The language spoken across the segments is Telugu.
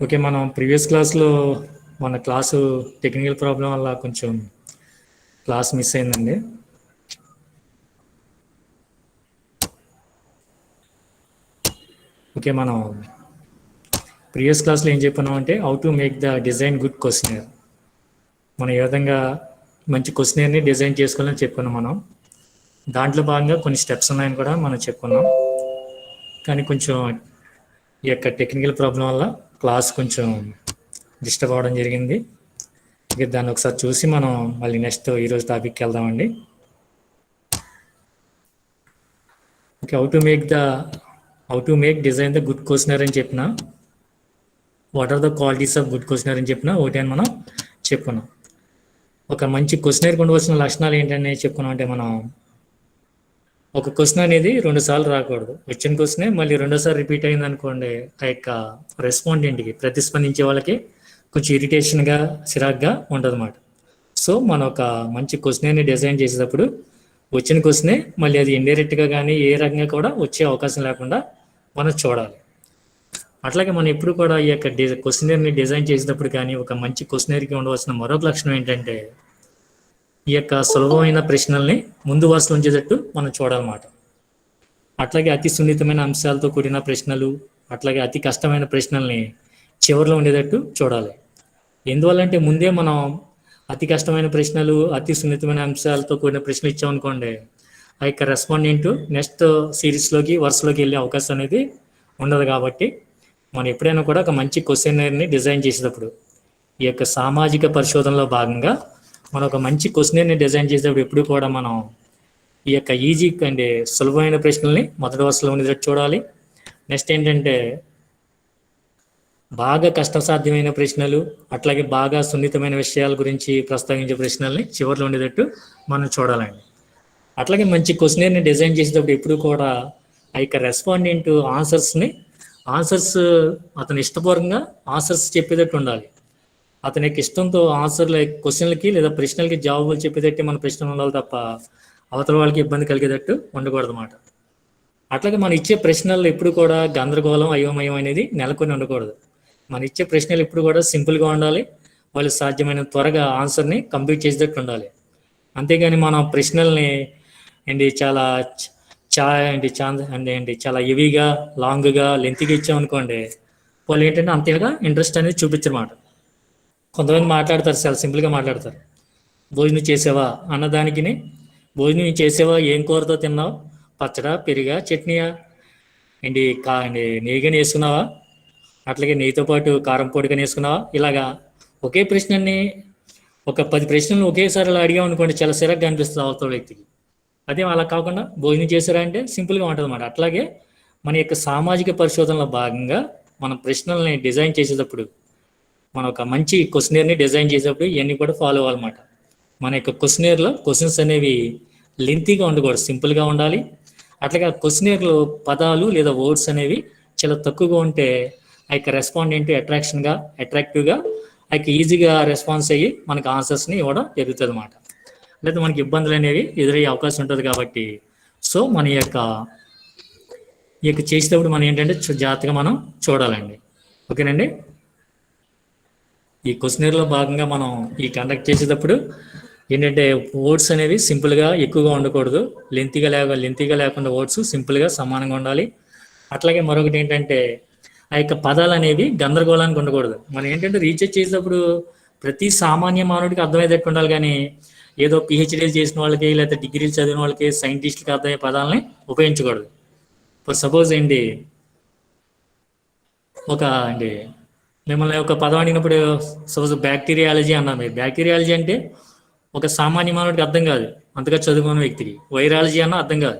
ఓకే. మనం ప్రీవియస్ క్లాస్‌లో మన క్లాసు టెక్నికల్ ప్రాబ్లమ్ వల్ల కొంచెం క్లాస్ మిస్ అయిందండి. ఓకే. మనం ప్రీవియస్ క్లాస్‌లో ఏం చెప్పుకున్నామంటే how to make the design good questionnaire. మనం ఏ విధంగా మంచి క్వెషనర్‌ని డిజైన్ చేసుకోవాలని చెప్పుకున్నాం మనం. దాంట్లో భాగంగా కొన్ని స్టెప్స్ ఉన్నాయని కూడా మనం చెప్పుకున్నాం. కానీ కొంచెం ఈ యొక్క టెక్నికల్ ప్రాబ్లం వల్ల క్లాస్ కొంచెం డిస్టర్బ్ అవ్వడం జరిగింది. ఇక దాన్ని ఒకసారి చూసి మనం మళ్ళీ నెక్స్ట్ ఈరోజు టాపిక్కి వెళ్దామండి. Okay. How to make design the good questionnaire అని చెప్పిన what are the qualities of good questionnaire అని చెప్పిన ఒకటి అని మనం చెప్పుకున్నాం. ఒక మంచి క్వెషనర్కి ఉండవలసిన లక్షణాలు ఏంటని చెప్పుకున్నాం అంటే మనం ఒక క్వశ్చన్ అనేది 2 సార్లు రాకూడదు. వచ్చిన క్వశ్చనే మళ్ళీ రెండోసారి రిపీట్ అయింది అనుకోండి, ఆ యొక్క రెస్పాండెంట్కి ప్రతిస్పందించే వాళ్ళకి కొంచెం ఇరిటేషన్గా చిరాగ్గా ఉంటుంది అన్నమాట. సో మనం ఒక మంచి క్వశ్చన్ని డిజైన్ చేసేటప్పుడు వచ్చిన క్వశ్చనే మళ్ళీ అది ఇండైరెక్ట్గా కానీ ఏ రకంగా కూడా వచ్చే అవకాశం లేకుండా మనం చూడాలి. అట్లాగే మనం ఎప్పుడు కూడా ఈ యొక్క క్వశ్చనర్ని డిజైన్ చేసేటప్పుడు కానీ ఒక మంచి క్వశ్చనర్కి ఉండవలసిన మరొక లక్షణం ఏంటంటే ఈ యొక్క సులభమైన ప్రశ్నల్ని ముందు వరుసలో ఉంచేటట్టు మనం చూడాలన్నమాట. అట్లాగే అతి సున్నితమైన అంశాలతో కూడిన ప్రశ్నలు, అట్లాగే అతి కష్టమైన ప్రశ్నల్ని చివరిలో ఉండేటట్టు చూడాలి. ఎందువల్లంటే ముందే మనం అతి కష్టమైన ప్రశ్నలు, అతి సున్నితమైన అంశాలతో కూడిన ప్రశ్నలు ఇచ్చామనుకోండి, ఆ యొక్క రెస్పాండెంట్ నెక్స్ట్ సిరీస్లోకి వరుసలోకి వెళ్ళే అవకాశం అనేది ఉండదు. కాబట్టి మనం ఎప్పుడైనా కూడా ఒక మంచి క్వశ్చనర్ని డిజైన్ చేసేటప్పుడు ఈ యొక్క సామాజిక పరిశోధనలో భాగంగా మనం ఒక మంచి క్వశ్చనర్ని డిజైన్ చేసేటప్పుడు ఎప్పుడు కూడా మనం ఈ యొక్క ఈజీ అంటే సులభమైన ప్రశ్నల్ని మొదటి వరుసలో ఉండేటట్టు చూడాలి. నెక్స్ట్ ఏంటంటే బాగా కష్టసాధ్యమైన ప్రశ్నలు, అట్లాగే బాగా సున్నితమైన విషయాల గురించి ప్రస్తావించే ప్రశ్నల్ని చివరిలో ఉండేటట్టు మనం చూడాలండి. అట్లాగే మంచి క్వశ్చనర్ని డిజైన్ చేసేటప్పుడు ఎప్పుడు కూడా ఆ యొక్క రెస్పాండెంట్ ఆన్సర్స్ అతను ఇష్టపూర్వకంగా ఆన్సర్స్ చెప్పేటట్టు ఉండాలి. అతని యొక్క ఇష్టంతో ఆన్సర్ల క్వశ్చన్లకి లేదా ప్రశ్నలకి జవాబులు చెప్పేటట్టు మన ప్రశ్నలు ఉండాలి తప్ప అవతల వాళ్ళకి ఇబ్బంది కలిగేటట్టు ఉండకూడదు అన్నమాట. అట్లాగే మనం ఇచ్చే ప్రశ్నలు ఎప్పుడు కూడా గందరగోళం అయోమయం అనేది నెలకొని ఉండకూడదు. మనం ఇచ్చే ప్రశ్నలు ఎప్పుడు కూడా సింపుల్గా ఉండాలి. వాళ్ళు సాధ్యమైన త్వరగా ఆన్సర్ని కంప్లీట్ చేసేటట్టు ఉండాలి. అంతేగాని మనం ప్రశ్నల్ని ఏంటి చాలా చాలా హెవీగా లాంగ్గా లెంత్గా ఇచ్చామనుకోండి, వాళ్ళు ఏంటంటే అంతేగా ఇంట్రెస్ట్ అనేది చూపించమాట. కొంతమంది మాట్లాడతారు, చాలా సింపుల్గా మాట్లాడతారు. భోజనం చేసావా అన్నదానికి భోజనం చేసావా, ఏం కూరతో తిన్నావు, పచ్చడా పెరిగా చట్నీయా, ఏంటి నెయ్యిగా వేసుకున్నావా, అట్లాగే నెయ్యితో పాటు కారం పొడిగా వేసుకున్నావా, ఇలాగా ఒకే ప్రశ్నని ఒక 10 ప్రశ్నలు ఒకేసారి అలా అడిగాం అనుకోండి, చాలా సిరగ్గా అనిపిస్తుంది అవతల వ్యక్తికి. అదే అలా కాకుండా భోజనం చేశారా అంటే సింపుల్గా ఉంటుంది అన్నమాట. అట్లాగే మన యొక్క సామాజిక పరిశోధనలో భాగంగా మన ప్రశ్నల్ని డిజైన్ చేసేటప్పుడు మనం ఒక మంచి క్వశ్చనర్ని డిజైన్ చేసేటప్పుడు ఇవన్నీ కూడా ఫాలో అవ్వాలన్నమాట. మన యొక్క క్వశ్చనర్లో క్వశ్చన్స్ అనేవి లెంతీగా ఉండకూడదు, సింపుల్గా ఉండాలి. అట్లాగే క్వశ్చనర్లో పదాలు లేదా వర్డ్స్ అనేవి చాలా తక్కువగా ఉంటే ఆ యొక్క రెస్పాండెంట్ అట్రాక్టివ్గా ఆ యొక్క ఈజీగా రెస్పాన్స్ అయ్యి మనకు ఆన్సర్స్ని ఇవ్వడం జరుగుతుంది అన్నమాట. లేదా మనకి ఇబ్బందులు అనేవి ఎదురయ్యే అవకాశం ఉంటుంది. కాబట్టి సో మన యొక్క చేసేటప్పుడు మనం ఏంటంటే జాగ్రత్తగా మనం చూడాలండి. ఓకేనండి. ఈ క్వశ్చనర్లో భాగంగా మనం ఈ కండక్ట్ చేసేటప్పుడు ఏంటంటే వర్డ్స్ అనేవి సింపుల్గా ఎక్కువగా ఉండకూడదు, లెంతీగా లేకుండా వర్డ్స్ సింపుల్గా సమానంగా ఉండాలి. అట్లాగే మరొకటి ఏంటంటే ఆ యొక్క పదాలు అనేవి గందరగోళానికి ఉండకూడదు. మనం ఏంటంటే రీసెర్చ్ చేసేటప్పుడు ప్రతి సామాన్య మానవుడికి అర్థమయ్యేటట్టు ఉండాలి, కానీ ఏదో పిహెచ్డీలు చేసిన వాళ్ళకి లేకపోతే డిగ్రీలు చదివిన వాళ్ళకి సైంటిస్టులకి అర్థమయ్యే పదాలని ఉపయోగించకూడదు. ఫర్ సపోజ్ ఏంటి మిమ్మల్ని ఒక పదం అడిగినప్పుడు సపోజ్ బ్యాక్టీరియాలజీ అన్నారు. మీరు బ్యాక్టీరియాలజీ అంటే ఒక సామాన్య మానవుడికి అర్థం కాదు, అంతగా చదువుకున్న వ్యక్తికి. వైరాలజీ అన్న అర్థం కాదు.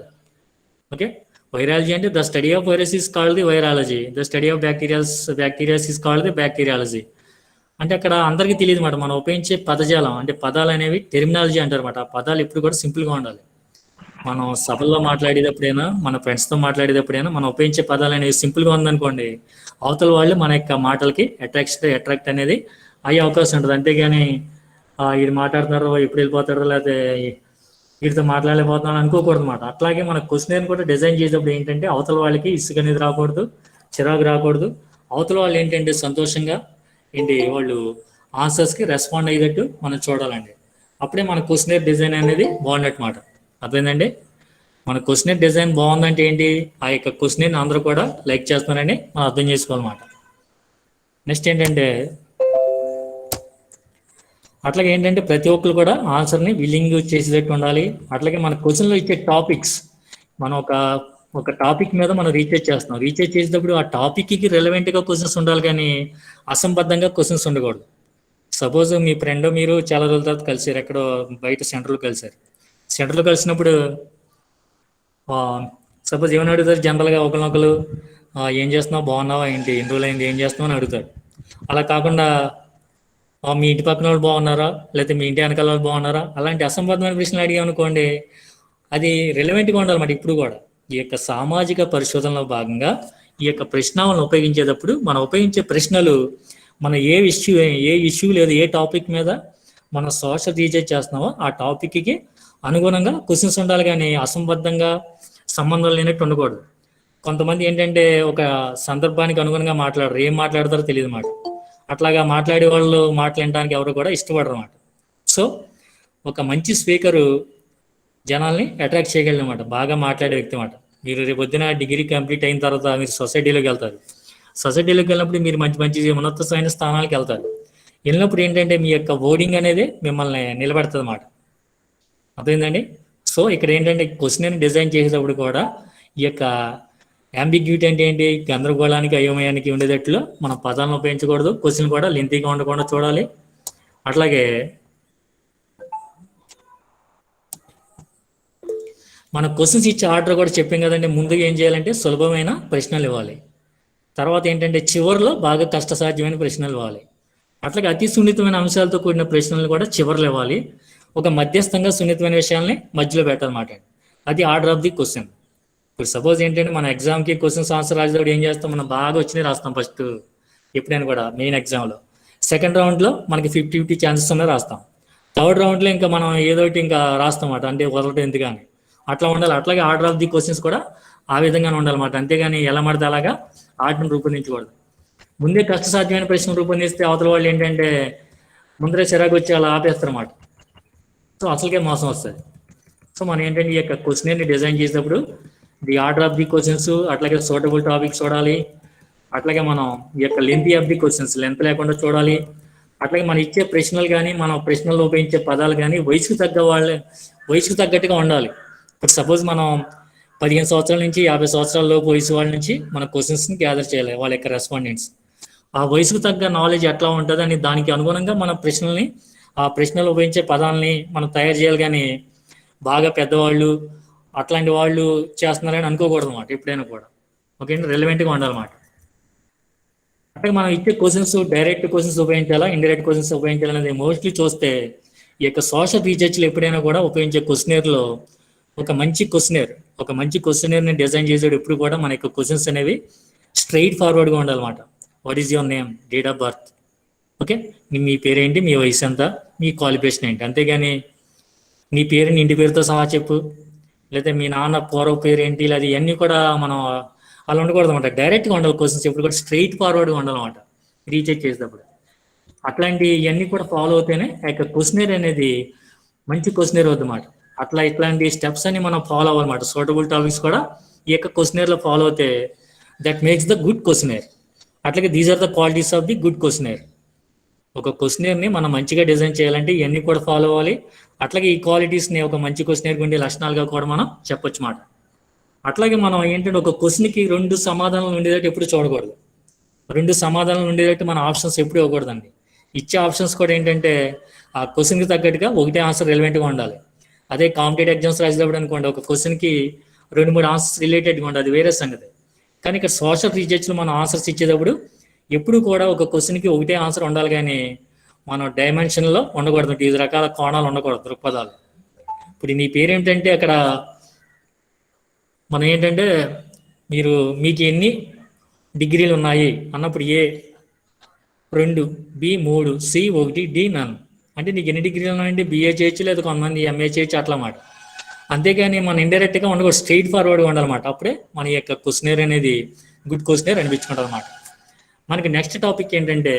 ఓకే, వైరాలజీ అంటే the study of virus is called the virology, the study of bacterias is called the bacteriology. అంటే అక్కడ అందరికీ తెలియదు అన్నమాట. మనం ఉపయోగించే పదజాలం అంటే పదాలు అనేవి టెర్మినాలజీ అంటారు అన్నమాట. ఆ పదాలు ఎప్పుడు కూడా సింపుల్గా ఉండాలి. మనం సభల్లో మాట్లాడేటప్పుడైనా మన ఫ్రెండ్స్తో మాట్లాడేటప్పుడైనా మనం ఉపయోగించే పదాలు అనేవి సింపుల్గా ఉందనుకోండి, అవతల వాళ్ళు మన యొక్క మాటలకి అట్రాక్ట్ అనేది అయ్యే అవకాశం ఉంటుంది. అంతేగాని వీడు మాట్లాడుతున్నారో ఎప్పుడు వెళ్ళిపోతారో లేకపోతే వీటితో మాట్లాడలేకపోతున్నాను అనుకోకూడదు అనమాట. అట్లాగే మన క్వశ్చన్ కూడా డిజైన్ చేసేటప్పుడు ఏంటంటే అవతల వాళ్ళకి ఇసుక అనేది రాకూడదు, చిరాకు రాకూడదు, అవతల వాళ్ళు ఏంటంటే సంతోషంగా ఏంటి వాళ్ళు ఆన్సర్స్కి రెస్పాండ్ అయ్యేటట్టు మనం చూడాలండి. అప్పుడే మన క్వశ్చనర్ డిజైన్ అనేది బాగున్నట్టు మాట. అర్థమైందండి? మన క్వశ్చనర్ డిజైన్ బాగుందంటే ఏంటి, ఆ యొక్క క్వశ్చన్ అందరూ కూడా లైక్ చేస్తున్నారని మనం అర్థం చేసుకోవాలన్నమాట. నెక్స్ట్ ఏంటంటే అట్లాగే ఏంటంటే ప్రతి ఒక్కరు కూడా ఆన్సర్ని విల్లింగ్ చేసేటట్టు ఉండాలి. అట్లాగే మన క్వశ్చన్లో ఇచ్చే టాపిక్స్, మనం ఒక టాపిక్ మీద మనం రీసెర్చ్ చేస్తున్నాం. రీసెర్చ్ చేసేటప్పుడు ఆ టాపిక్కి రిలవెంట్గా క్వశ్చన్స్ ఉండాలి, కానీ అసంబద్ధంగా క్వశ్చన్స్ ఉండకూడదు. సపోజ్ మీ ఫ్రెండ్ మీరు చాలా రోజుల తర్వాత కలిసారు, ఎక్కడో బయట సెంటర్లో కలిసారు. సెంటర్లో కలిసినప్పుడు సపోజ్ ఏమైనా అడుగుతారు జనరల్గా ఒకరినొకరు, ఏం చేస్తున్నావు, బాగున్నావా, ఏంటి ఎన్ని రోజులు అయింది, ఏం చేస్తున్నావు అని అడుగుతారు. అలా కాకుండా మీ ఇంటి పక్కన వాళ్ళు బాగున్నారా, లేకపోతే మీ ఇంటి వెనకాల వాళ్ళు బాగున్నారా, అలాంటి అసంబద్ధమైన ప్రశ్నలు అడిగామనుకోండి, అది రిలవెంట్గా ఉండాలన్నమాట. ఇప్పుడు కూడా ఈ యొక్క సామాజిక పరిశోధనలో భాగంగా ఈ యొక్క ప్రశ్నావళిని ఉపయోగించేటప్పుడు మనం ఉపయోగించే ప్రశ్నలు మన ఏ ఇష్యూ లేదా ఏ టాపిక్ మీద మనం సోషల్ రీసెర్చ్ చేస్తున్నామో ఆ టాపిక్కి అనుగుణంగా క్వశ్చన్స్ ఉండాలి, కానీ అసంబద్ధంగా సంబంధం లేనట్టు ఉండకూడదు. కొంతమంది ఏంటంటే ఒక సందర్భానికి అనుగుణంగా మాట్లాడరు, ఏం మాట్లాడతారో తెలియదు మాట. అట్లాగా మాట్లాడే వాళ్ళు మాట్లాడటానికి ఎవరు కూడా ఇష్టపడరు అన్నమాట. సో ఒక మంచి స్పీకరు జనాల్ని అట్రాక్ట్ చేయగలనమాట, బాగా మాట్లాడే వ్యక్తి అన్నమాట. మీరు రేపు పొద్దున డిగ్రీ కంప్లీట్ అయిన తర్వాత మీరు సొసైటీలోకి వెళ్తారు. సొసైటీలోకి వెళ్ళినప్పుడు మీరు మంచి మంచి ఉన్నతమైన స్థానాలకు వెళ్తారు. వెళ్ళినప్పుడు ఏంటంటే మీ యొక్క ఓడింగ్ అనేది మిమ్మల్ని నిలబెడుతుంది అన్నమాట. అర్థమైందండి? సో ఇక్కడ ఏంటంటే క్వశ్చన్ డిజైన్ చేసేటప్పుడు కూడా ఈ యొక్క అంబిగ్యూటీ అంటే ఏంటి, గందరగోళానికి అయోమయానికి ఉండేటట్లు మనం పదాలను ఉపయోగించకూడదు. క్వశ్చన్ కూడా లెంతీగా ఉండకుండా చూడాలి. అట్లాగే మన క్వశ్చన్స్ ఇచ్చే ఆర్డర్ కూడా చెప్పాం కదండి. ముందుగా ఏం చేయాలంటే సులభమైన ప్రశ్నలు ఇవ్వాలి. తర్వాత ఏంటంటే చివరిలో బాగా కష్టసాధ్యమైన ప్రశ్నలు ఇవ్వాలి. అట్లాగే అతి సున్నితమైన అంశాలతో కూడిన ప్రశ్నలు కూడా చివరిలో ఇవ్వాలి. ఒక మధ్యస్థంగా సున్నితమైన విషయాల్ని మధ్యలో పెట్టాలన్నమాట. అది ఆర్డర్ ఆఫ్ ది క్వశ్చన్. ఇప్పుడు సపోజ్ ఏంటంటే మన ఎగ్జామ్కి క్వశ్చన్స్ ఆన్సర్ రాసేటప్పుడు ఏం చేస్తాం, మనం బాగా వచ్చినాయి రాస్తాం ఫస్ట్, ఎప్పుడైనా కూడా మెయిన్ ఎగ్జామ్లో. సెకండ్ రౌండ్లో మనకి 50-50 ఛాన్సెస్ ఉన్నాయి రాస్తాం. థర్డ్ రౌండ్లో ఇంకా మనం ఏదో ఒకటి ఇంకా రాస్తాం అన్నమాట, అంటే వదలటం ఎందుకని. అట్లా ఉండాలి. అట్లాగే ఆర్డర్ ఆఫ్ ది క్వశ్చన్స్ కూడా ఆ విధంగానే ఉండాలన్నమాట. అంతేగాని ఎలా పడితే అలాగా ఆర్డర్ని రూపొందించకూడదు. ముందే కష్టసాధ్యమైన ప్రశ్న రూపొందిస్తే అవతల వాళ్ళు ఏంటంటే ముందరే చిరాకు వచ్చి అలా ఆపేస్తారన్నమాట. సో అసలుకే మోసం వస్తుంది. సో మనం ఏంటంటే ఈ యొక్క క్వశ్చన్ని డిజైన్ చేసేటప్పుడు the order of the questions, అట్లాగే సూటబుల్ టాపిక్స్ చూడాలి. అట్లాగే మనం ఈ యొక్క lengthy of the questions, length లేకుండా చూడాలి. అట్లాగే మనం ఇచ్చే ప్రశ్నలు కానీ మనం ప్రశ్నల్లో ఉపయోగించే పదాలు కానీ వయసుకు తగ్గట్టుగా ఉండాలి. ఇప్పుడు సపోజ్ మనం 15 సంవత్సరాల నుంచి 50 సంవత్సరాల లోపు వయసు వాళ్ళ నుంచి మన క్వశ్చన్స్ని గ్యాదర్ చేయాలి, వాళ్ళ యొక్క రెస్పాండెంట్స్. ఆ వయసుకు తగ్గ నాలెడ్జ్ ఎట్లా ఉంటుంది అని దానికి అనుగుణంగా మన ప్రశ్నల్ని, ఆ ప్రశ్నలు ఉపయోగించే పదాలని మనం తయారు చేయాలి. కానీ బాగా పెద్దవాళ్ళు అట్లాంటి వాళ్ళు చేస్తున్నారని అనుకోకూడదు అన్నమాట ఎప్పుడైనా కూడా. ఓకే అండి, రిలవెంట్గా ఉండాలన్నమాట. అంటే మనం ఇచ్చే క్వశ్చన్స్ డైరెక్ట్ క్వశ్చన్స్ ఉపయోగించాలా, ఇండైరెక్ట్ క్వశ్చన్స్ ఉపయోగించాలా అనేది మోస్ట్లీ చూస్తే ఈ యొక్క సోషల్ రీసెర్చ్లు ఎప్పుడైనా కూడా ఉపయోగించే క్వశ్చనర్లో ఒక మంచి క్వశ్చనర్ని డిజైన్ చేసేది ఎప్పుడు కూడా మన యొక్క క్వశ్చన్స్ అనేవి స్ట్రైట్ ఫార్వర్డ్గా ఉండాలన్నమాట. What is your name, date of birth, okay, మీ పేరేంటి, మీ వయసు ఎంత, మీ క్వాలిఫికేషన్ ఏంటి. అంతేగాని నీ పేరుని ఇంటి పేరుతో సహా చెప్పు, లేదా మీ నాన్న పూర్వ పేరు ఏంటి, లేదా ఇవన్నీ కూడా మనం అలా ఉండకూడదు అనమాట. డైరెక్ట్గా ఉండాలి క్వశ్చన్స్ ఎప్పుడు కూడా స్ట్రైట్ ఫార్వర్డ్గా ఉండాలన్నమాట రీచెక్ చేసేటప్పుడు. అట్లాంటి ఇవన్నీ కూడా ఫాలో అవుతేనే ఆ యొక్క క్వశ్చనర్ అనేది మంచి క్వశ్చనర్ అవుతుంది అన్నమాట. ఇట్లాంటి స్టెప్స్ అన్ని మనం ఫాలో అవ్వాలన్నమాట. సూటబుల్ టాపిక్స్ కూడా ఈ యొక్క క్వశ్చనర్లో ఫాలో అవుతే that makes the good questionnaire. అట్లాగే these are the qualities of the good questionnaire. ఒక క్వశ్చనర్ని మనం మంచిగా డిజైన్ చేయాలంటే ఇవన్నీ కూడా ఫాలో అవ్వాలి. అట్లాగే ఈ క్వాలిటీస్ని ఒక మంచి క్వశ్చనర్కి ఉండే లక్షణాలుగా కూడా మనం చెప్పొచ్చు మాట. అట్లాగే మనం ఏంటంటే ఒక క్వశ్చన్కి 2 సమాధానాలు ఉండేటట్టు ఎప్పుడు చూడకూడదు. 2 సమాధానాలు ఉండేటట్టు మన ఆప్షన్స్ ఎప్పుడు ఇవ్వకూడదండి. ఇచ్చే ఆప్షన్స్ కూడా ఏంటంటే ఆ క్వశ్చన్కి తగ్గట్టుగా ఒకటే ఆన్సర్ రిలవెంట్గా ఉండాలి. అదే కాంపిటేటివ్ ఎగ్జామ్స్ రాసేటప్పుడు అనుకోండి, ఒక క్వశ్చన్కి 2-3 ఆన్సర్స్ రిలేటెడ్గా ఉండాలి, అది వేరే సంగతి. కానీ ఇక్కడ సోషల్ రీసెర్చ్లో మనం ఆన్సర్స్ ఇచ్చేటప్పుడు ఎప్పుడు కూడా ఒక క్వశ్చన్కి ఒకటే ఆన్సర్ ఉండాలి, కానీ మనం డైమెన్షన్లో ఉండకూడదు. 5 రకాల కోణాలు ఉండకూడదు, దృక్పథాలు. ఇప్పుడు నీ పేరేంటంటే అక్కడ మనం ఏంటంటే మీకు ఎన్ని డిగ్రీలు ఉన్నాయి అన్నప్పుడు A 2, B 3, C 1, D నన్. అంటే నీకు ఎన్ని డిగ్రీలు ఉన్నాయంటే BA చేయొచ్చు, లేదా కొంతమంది MA చేయొచ్చు అట్లా మాట. అంతేగాని మనం ఇండైరెక్ట్గా ఉండకూడదు, స్ట్రైట్ ఫార్వర్డ్గా ఉండాలన్నమాట. అప్పుడే మన యొక్క క్వశ్చనర్ అనేది గుడ్ క్వశ్చనర్ అనిపించుకుంటుంది అనమాట. మనకి నెక్స్ట్ టాపిక్ ఏంటంటే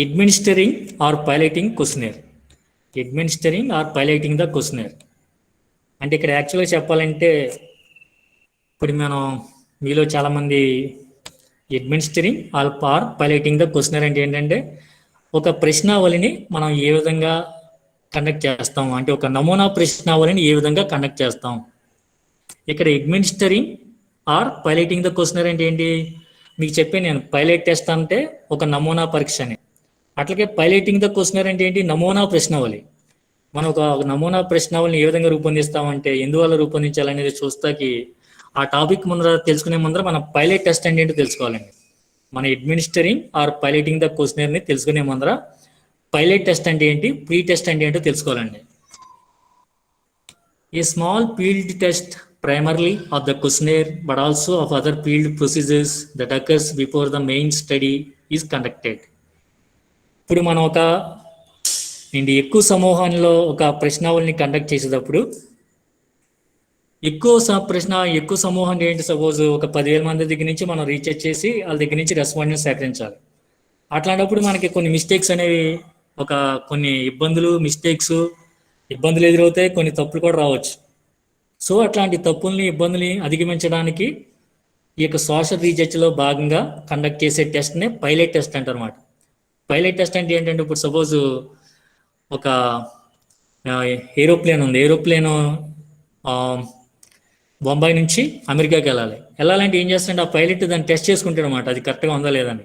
administering or piloting questionnaire. Administering or piloting the questionnaire అంటే ఇక్కడ యాక్చువల్గా చెప్పాలంటే ఇప్పుడు మనం మీలో చాలామంది administering or piloting the questionnaire అంటే ఏంటంటే ఒక ప్రశ్నావళిని మనం ఏ విధంగా కండక్ట్ చేస్తాం, అంటే ఒక నమూనా ప్రశ్నావళిని ఏ విధంగా కండక్ట్ చేస్తాం. ఇక్కడ administering or piloting the questionnaire అంటే ఏంటి మీకు చెప్పాను నేను. పైలట్ టెస్ట్ అంటే ఒక నమూనా పరీక్ష అని, అట్లాగే పైలటింగ్ ద క్వశ్చనర్ అంటే ఏంటి, నమూనా ప్రశ్నావళి. మనం ఒక నమూనా ప్రశ్నావళిని ఏ విధంగా రూపొందిస్తామంటే ఎందువల్ల రూపొందించాలనేది చూస్తాకి ఆ టాపిక్ ముందర తెలుసుకునే ముందర మనం పైలట్ టెస్ట్ అంటే ఏంటో తెలుసుకోవాలండి. మన అడ్మినిస్టరింగ్ ఆర్ పైలటింగ్ ద క్వశ్చనర్ని తెలుసుకునే ముందర పైలట్ టెస్ట్ అంటే ఏంటి, ప్రీ టెస్ట్ అంటే ఏంటో తెలుసుకోవాలండి. A small field test primarily of the questionnaire but also of other field procedures that occurs before the main study is conducted. ఇప్పుడు మనం ఒక ఎక్కువ సమూహంలో ఒక ప్రశ్నావళిని కండక్ట్ చేసేటప్పుడు ఎక్కువ సమూహం ఏంటి, సపోజ్ ఒక 10,000 మంది దగ్గర నుంచి మనం రీసెర్చ్ చేసి వాళ్ళ దగ్గర నుంచి రెస్పాండెన్స్ సేకరించాలి. అట్లాంటప్పుడు మనకి కొన్ని మిస్టేక్స్ అనేవి, కొన్ని ఇబ్బందులు ఎదురవుతాయి, కొన్ని తప్పులు కూడా రావచ్చు. సో అట్లాంటి తప్పుల్ని ఇబ్బందుల్ని అధిగమించడానికి ఈ యొక్క సోషల్ రీసెర్చ్లో భాగంగా కండక్ట్ చేసే టెస్ట్నే పైలట్ టెస్ట్ అంటారు అన్నమాట. పైలట్ టెస్ట్ అంటే ఏంటంటే ఇప్పుడు సపోజ్ ఒక ఏరోప్లేన్ ఉంది. ఏరోప్లేన్ బొంబాయి నుంచి అమెరికాకి వెళ్ళాలంటే ఏం చేస్తాడంటే ఆ పైలట్ దాన్ని టెస్ట్ చేసుకుంటాడు అనమాట, అది కరెక్ట్గా ఉందా లేదని.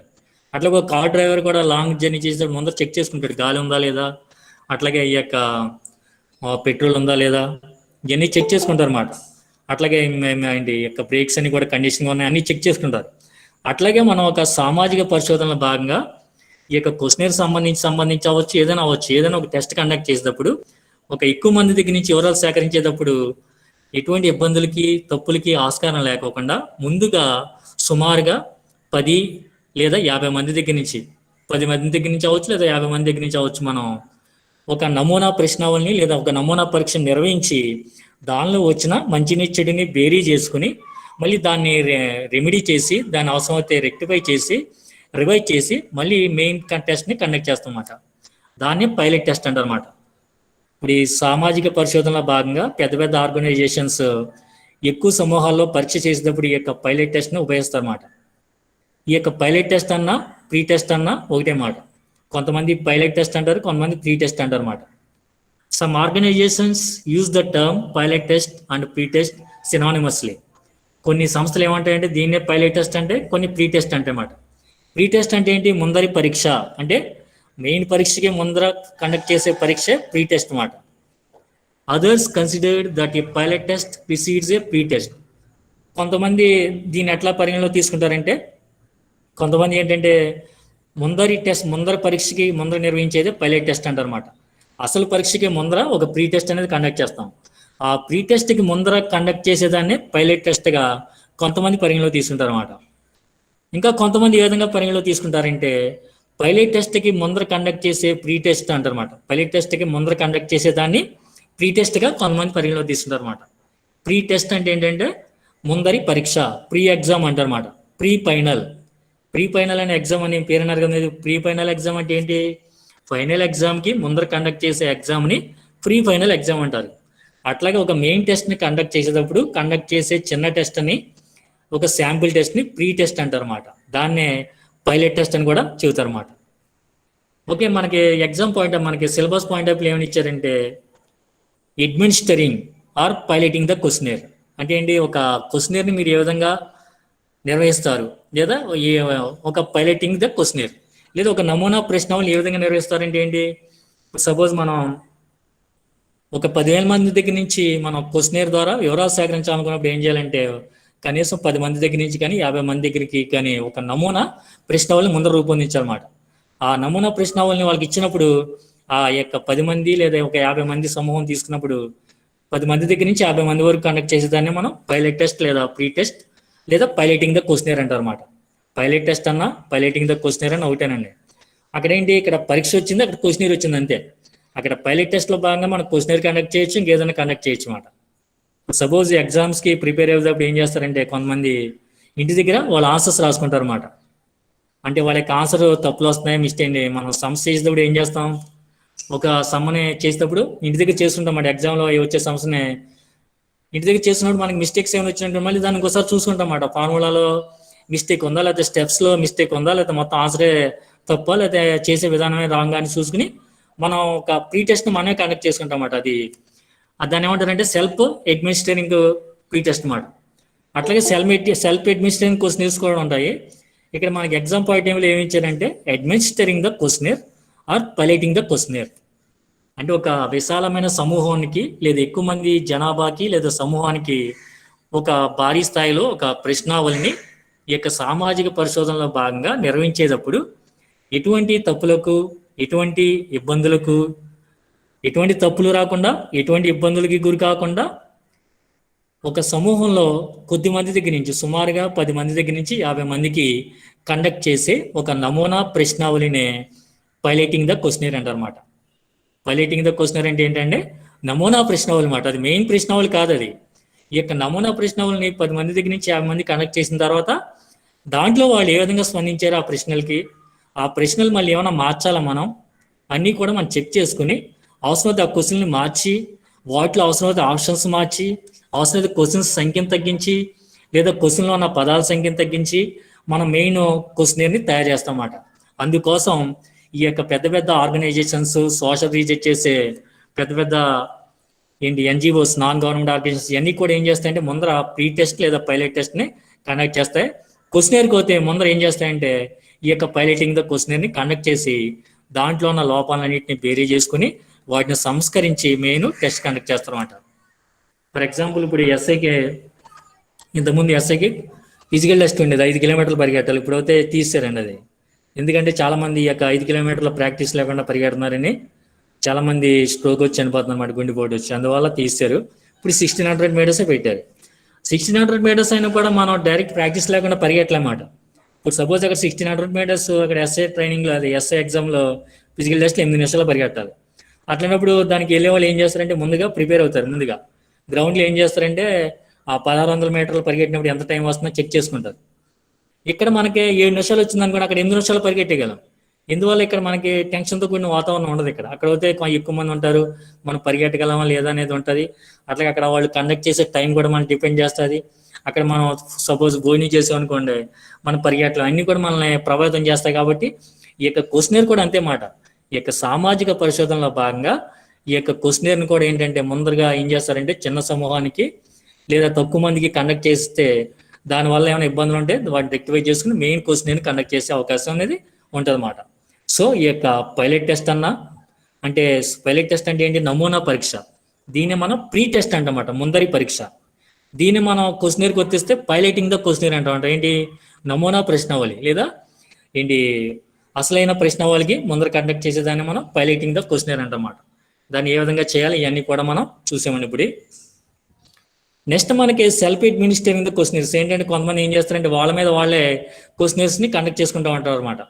అట్లా ఒక కార్ డ్రైవర్ కూడా లాంగ్ జర్నీ చేసేటప్పుడు ముందర చెక్ చేసుకుంటాడు, గాలి ఉందా లేదా, అట్లాగే ఈ యొక్క పెట్రోల్ ఉందా లేదా, ఇవన్నీ చెక్ చేసుకుంటారు అన్నమాట. అట్లాగే ఏంటి యొక్క బ్రేక్స్ అన్ని కూడా కండిషన్గా ఉన్నాయి, అన్ని చెక్ చేసుకుంటారు. అట్లాగే మనం ఒక సామాజిక పరిశోధనలో భాగంగా ఈ యొక్క క్వశ్చనర్ సంబంధించి అవ్వచ్చు, ఏదైనా ఒక టెస్ట్ కండక్ట్ చేసేటప్పుడు ఎక్కువ మంది దగ్గర నుంచి వివరాలు సేకరించేటప్పుడు ఎటువంటి ఇబ్బందులకి తప్పులకి ఆస్కారం లేకోకుండా ముందుగా సుమారుగా 10 లేదా 50 మంది దగ్గర నుంచి 10 మంది దగ్గర నుంచి అవ్వచ్చు లేదా 50 మంది దగ్గర నుంచి అవ్వచ్చు, మనం ఒక నమూనా ప్రశ్నావళిని లేదా ఒక నమూనా పరీక్ష నిర్వహించి దానిలో వచ్చిన మంచిని చెడుని బేరీ చేసుకుని మళ్ళీ దాన్ని రెమెడీ చేసి దాన్ని అవసరమైతే రెక్టిఫై చేసి రివైజ్ చేసి మళ్ళీ మెయిన్ టెస్ట్ని కండక్ట్ చేస్తామన్నమాట. దాన్ని పైలట్ టెస్ట్ అంటారన్నమాట. ఇప్పుడు ఈ సామాజిక పరిశోధనలో భాగంగా పెద్ద ఆర్గనైజేషన్స్ ఎక్కువ సమూహాల్లో పరీక్ష చేసేటప్పుడు ఈ యొక్క పైలట్ టెస్ట్ని ఉపయోగిస్తారన్నమాట. ఈ యొక్క పైలట్ టెస్ట్ అన్నా ప్రీ టెస్ట్ అన్నా ఒకటే మాట. కొంతమంది పైలట్ టెస్ట్ అంటారు, కొంతమంది ప్రీ టెస్ట్ అంటారు అన్నమాట. Some organisations use the term pilot test and pre test synonymously. కొన్ని సంస్థలు ఏమంటాయంటే దీన్నే పైలట్ టెస్ట్ అంటే, కొన్ని ప్రీ టెస్ట్ అంటే అన్నమాట. ప్రీ టెస్ట్ అంటే ఏంటి, ముందరి పరీక్ష అంటే మెయిన్ పరీక్షకి ముందర కండక్ట్ చేసే పరీక్ష ప్రీ టెస్ట్ అన్నమాట. Others considered that A pilot test precedes A pre test. కొంతమంది దీన్ని ఎట్లా పరిగణలో తీసుకుంటారంటే, కొంతమంది ఏంటంటే ముందర పరీక్షకి ముందర నిర్వహించేది పైలట్ టెస్ట్ అంటారు అనమాట. అసలు పరీక్షకి ముందర ఒక ప్రీ టెస్ట్ అనేది కండక్ట్ చేస్తాం. ఆ ప్రీ టెస్ట్కి ముందర కండక్ట్ చేసేదాన్ని పైలట్ టెస్ట్గా కొంతమంది పరిగణలో తీసుకుంటారు అనమాట. ఇంకా కొంతమంది ఏ విధంగా పరిగణలో తీసుకుంటారంటే, పైలట్ టెస్ట్కి ముందర కండక్ట్ చేసే ప్రీ టెస్ట్ అంటారన్నమాట. పైలట్ టెస్ట్కి ముందర కండక్ట్ చేసేదాన్ని ప్రీ టెస్ట్గా కొంతమంది పరిగణలో తీసుకుంటారు అనమాట. ప్రీ టెస్ట్ అంటే ఏంటంటే ముందరి పరీక్ష, ప్రీ ఎగ్జామ్ అంటారన్నమాట. ప్రీ ఫైనల్ అనే ఎగ్జామ్ అని పేరు అన్నారు కదా. ప్రీ ఫైనల్ ఎగ్జామ్ అంటే ఏంటి, ఫైనల్ ఎగ్జామ్కి ముందర కండక్ట్ చేసే ఎగ్జామ్ని ప్రీ ఫైనల్ ఎగ్జామ్ అంటారు. అట్లాగే ఒక మెయిన్ టెస్ట్ని కండక్ట్ చేసేటప్పుడు కండక్ట్ చేసే చిన్న టెస్ట్ అని, ఒక శాంపిల్ టెస్ట్ని ప్రీ టెస్ట్ అంటారు అన్నమాట. దాన్నే పైలట్ టెస్ట్ అని కూడా చెబుతారు అన్నమాట. ఓకే, మనకి ఎగ్జామ్ మనకి సిలబస్ పాయింట్ ఆఫ్ వ్యూ ఏమని ఇచ్చారంటే, administering or piloting the questionnaire అంటే ఏంటి, ఒక క్వశ్చనర్ని మీరు ఏ విధంగా నిర్వహిస్తారు, లేదా ఒక పైలటింగ్ ద క్వశ్చనర్ లేదా ఒక నమూనా ప్రశ్నలు ఏ విధంగా నిర్వహిస్తారంటే ఏంటి, సపోజ్ మనం ఒక 10,000 మంది దగ్గర నుంచి మనం క్వశ్చనర్ ద్వారా వివరాలు సేకరించాలనుకున్నప్పుడు ఏం చేయాలంటే, కనీసం 10 మంది దగ్గర నుంచి కానీ 50 మంది దగ్గరికి కానీ ఒక నమూనా ప్రశ్నావళిని ముందర రూపొందించాలన్నమాట. ఆ నమూనా ప్రశ్నావళిని వాళ్ళకి ఇచ్చినప్పుడు ఆ యొక్క 10 మంది లేదా ఒక 50 మంది సమూహం తీసుకున్నప్పుడు 10 మంది దగ్గర నుంచి 50 మంది వరకు కండక్ట్ చేసేదాన్ని మనం పైలట్ టెస్ట్ లేదా ప్రీ టెస్ట్ లేదా పైలటింగ్ ద క్వశ్చనర్ అంటారు అనమాట. పైలట్ టెస్ట్ అన్నా పైలటింగ్ ద క్వశ్చనర్ అని ఒకటేనండి. అక్కడ ఏంటి, ఇక్కడ పరీక్ష వచ్చింది, అక్కడ క్వశ్చనర్ వచ్చింది అంతే. అక్కడ పైలట్ టెస్ట్లో భాగంగా మనం క్వశ్చనర్ కండక్ట్ చేయొచ్చు, ఇంకేదైనా కండక్ట్ చేయొచ్చు అన్నమాట. సపోజ్ ఎగ్జామ్స్కి ప్రిపేర్ అయ్యేటప్పుడు ఏం చేస్తారంటే కొంతమంది ఇంటి దగ్గర వాళ్ళ ఆన్సర్స్ రాసుకుంటారు అన్నమాట. అంటే వాళ్ళకి ఆన్సర్ తప్పులు వస్తున్నాయి, మిస్టేక్. మనం సమ్స్ చేసేటప్పుడు ఏం చేస్తాం, ఒక సమ్మని చేసేటప్పుడు ఇంటి దగ్గర చేస్తుంటాం అన్నమాట. ఎగ్జామ్లో వచ్చే సమ్స్ని ఇంటి దగ్గర చేసినప్పుడు మనకి మిస్టేక్స్ ఏమైనా వచ్చినట్టు మళ్ళీ దాన్ని ఒకసారి చూసుకుంటాం అన్నమాట. ఫార్ములాలో మిస్టేక్ ఉందా, లేకపోతే స్టెప్స్లో మిస్టేక్ ఉందా, లేకపోతే మొత్తం ఆన్సరే తప్ప, లేకపోతే చేసే విధానమే రాంగ్ అని చూసుకుని మనం ఒక ప్రీ టెస్ట్ మనమే కండక్ట్ చేసుకుంటాం అన్నమాట. దాన్ని ఏమంటారంటే సెల్ఫ్ అడ్మినిస్ట్రేటింగ్ ప్రీ టెస్ట్ అన్నమాట. అట్లాగే సెల్ఫ్ అడ్మినిస్ట్రేటింగ్ క్వశ్చనర్స్ కూడా ఉంటాయి. ఇక్కడ మనకి ఎగ్జామ్ పాయింట్ టైంలో ఏమి ఇచ్చారంటే administering the questionnaire or piloting the questionnaire. అంటే ఒక విశాలమైన సమూహానికి లేదా ఎక్కువ మంది జనాభాకి లేదా సమూహానికి ఒక భారీ స్థాయిలో ఒక ప్రశ్నావళిని ఈ యొక్క సామాజిక పరిశోధనలో భాగంగా నిర్వహించేటప్పుడు ఎటువంటి తప్పులకు, ఎటువంటి ఇబ్బందులకు, ఎటువంటి తప్పులు రాకుండా, ఎటువంటి ఇబ్బందులకి గురి కాకుండా ఒక సమూహంలో కొద్ది మంది దగ్గర నుంచి సుమారుగా 10 మంది దగ్గర నుంచి 50 మందికి కండక్ట్ చేసే ఒక నమూనా ప్రశ్నావళినే పైలటింగ్ ద క్వశ్చనర్ అంటారన్నమాట. పైలటింగ్ ద క్వశ్చనర్ అంటే ఏంటంటే నమూనా ప్రశ్నావళి అన్నమాట. అది మెయిన్ ప్రశ్నావళి కాదు. అది ఈ యొక్క నమూనా ప్రశ్నావళిని 10 మంది దగ్గర నుంచి 50 మంది కండక్ట్ చేసిన తర్వాత దాంట్లో వాళ్ళు ఏ విధంగా స్పందించారు ఆ ప్రశ్నలకి, ఆ ప్రశ్నలు మళ్ళీ ఏమైనా మార్చాలా మనం అన్నీ కూడా మనం చెక్ చేసుకుని అవసరమైతే ఆ క్వశ్చన్ని మార్చి, వాటిలో అవసరమైతే ఆప్షన్స్ మార్చి, అవసరమైతే క్వశ్చన్స్ సంఖ్యను తగ్గించి, లేదా క్వశ్చన్లో ఉన్న పదాల సంఖ్యను తగ్గించి మనం మెయిన్ క్వశ్చనర్ని తయారు చేస్తాం అన్నమాట. అందుకోసం ఈ యొక్క పెద్ద పెద్ద ఆర్గనైజేషన్స్, సోషల్ రీసెర్చ్ చేసే పెద్ద పెద్ద ఎన్జిఓస్, నాన్ గవర్నమెంట్ ఆర్గనైజేషన్స్ ఇవన్నీ కూడా ఏం చేస్తాయంటే ముందర ప్రీ టెస్ట్ లేదా పైలట్ టెస్ట్ని కండక్ట్ చేస్తాయి. క్వశ్చనర్కి పోతే ముందర ఏం చేస్తాయంటే ఈ యొక్క పైలటింగ్ ద క్వశ్చనర్ని కండక్ట్ చేసి దాంట్లో ఉన్న లోపాలన్నింటినీ బేరీ చేసుకుని వాటిని సంస్కరించి మెయిన్ టెస్ట్ కండక్ట్ చేస్తారన్నమాట. ఫర్ ఎగ్జాంపుల్ ఇప్పుడు ఇంతకుముందు ఎస్ఐకి ఫిజికల్ టెస్ట్ ఉండేది, 5 కిలోమీటర్లు పరిగెట్టాలి. ఇప్పుడైతే తీసారండి అది. ఎందుకంటే చాలామంది ఈ యొక్క 5 కిలోమీటర్ల ప్రాక్టీస్ లేకుండా పరిగెడుతున్నారని చాలామంది స్ట్రోక్ వచ్చి చనిపోతున్నారు అన్నమాట, గుండెపోటు వచ్చి. అందువల్ల తీశారు. ఇప్పుడు 1600 మీటర్సే పెట్టారు. 1600 మీటర్స్ అయినా కూడా మనం డైరెక్ట్ ప్రాక్టీస్ లేకుండా పరిగెట్టలేమాట. ఇప్పుడు సపోజ్ అక్కడ 1600 మీటర్స్ అక్కడ ఎస్ఐ ట్రైనింగ్లో, అది ఎస్ఐ ఎగ్జామ్లో ఫిజికల్ టెస్ట్లో 8 నిమిషాలు పరిగెట్టాలి. అట్లయినప్పుడు దానికి వెళ్ళే వాళ్ళు ఏం చేస్తారంటే ముందుగా ప్రిపేర్ అవుతారు. ముందుగా గ్రౌండ్లో ఏం చేస్తారంటే ఆ 1600 మీటర్లు పరిగెట్టినప్పుడు ఎంత టైం వస్తుందో చెక్ చేసుకుంటారు. ఇక్కడ మనకి 7 నిమిషాలు వచ్చింది అనుకోండి, అక్కడ 8 నిమిషాలు పరిగెట్టగలం. ఎందువల్ల ఇక్కడ మనకి టెన్షన్తో కూడిన వాతావరణం ఉండదు. అక్కడ అయితే ఎక్కువ మంది ఉంటారు, మనం పరిగెట్టగలమా లేదా అనేది ఉంటుంది. అట్లాగే అక్కడ వాళ్ళు కండక్ట్ చేసే టైం కూడా మనకి డిపెండ్ చేస్తుంది. అక్కడ మనం సపోజ్ భోజనం చేసామనుకోండి, మనం పరిగెట్టలేం. అన్నీ కూడా మనల్ని ప్రభావితం చేస్తాయి. కాబట్టి ఈ యొక్క క్వశ్చనర్ కూడా అంతే మాట. ఈ యొక్క సామాజిక పరిశోధనలో భాగంగా ఈ యొక్క క్వశ్చనర్ని కూడా ఏంటంటే ముందరగా ఏం చేస్తారంటే చిన్న సమూహానికి లేదా తక్కువ మందికి కండక్ట్ చేస్తే దానివల్ల ఏమైనా ఇబ్బందులు ఉంటే వాటిని రెక్టిఫై చేసుకుని మెయిన్ క్వశ్చనర్ని కండక్ట్ చేసే అవకాశం అనేది ఉంటుంది అన్నమాట. సో ఈ యొక్క పైలట్ టెస్ట్ అంటే పైలట్ టెస్ట్ అంటే ఏంటి, నమూనా పరీక్ష. దీన్ని మనం ప్రీ టెస్ట్ అంటమాట, ముందరి పరీక్ష. దీన్ని మనం క్వశ్చనర్కి వచ్చేస్తే పైలటింగ్ ద క్వశ్చనర్ అంటామంట. ఏంటి, నమూనా ప్రశ్నావళి లేదా ఏంటి అసలైన ప్రశ్నావళికి ముందర కండక్ట్ చేసేదాన్ని మనం పైలటింగ్ ద క్వశ్చనర్ అంటమాట. దాన్ని ఏ విధంగా చేయాలి ఇవన్నీ కూడా మనం చూసామండి. ఇప్పుడు నెక్స్ట్ మనకి సెల్ఫ్ అడ్మినిస్ట్రేటింగ్ ద క్వశ్చనర్స్. ఏంటంటే కొంతమంది ఏం చేస్తారంటే వాళ్ళ మీద వాళ్ళే క్వశ్చనర్స్ని కండక్ట్ చేసుకుంటూ ఉంటారు అనమాట.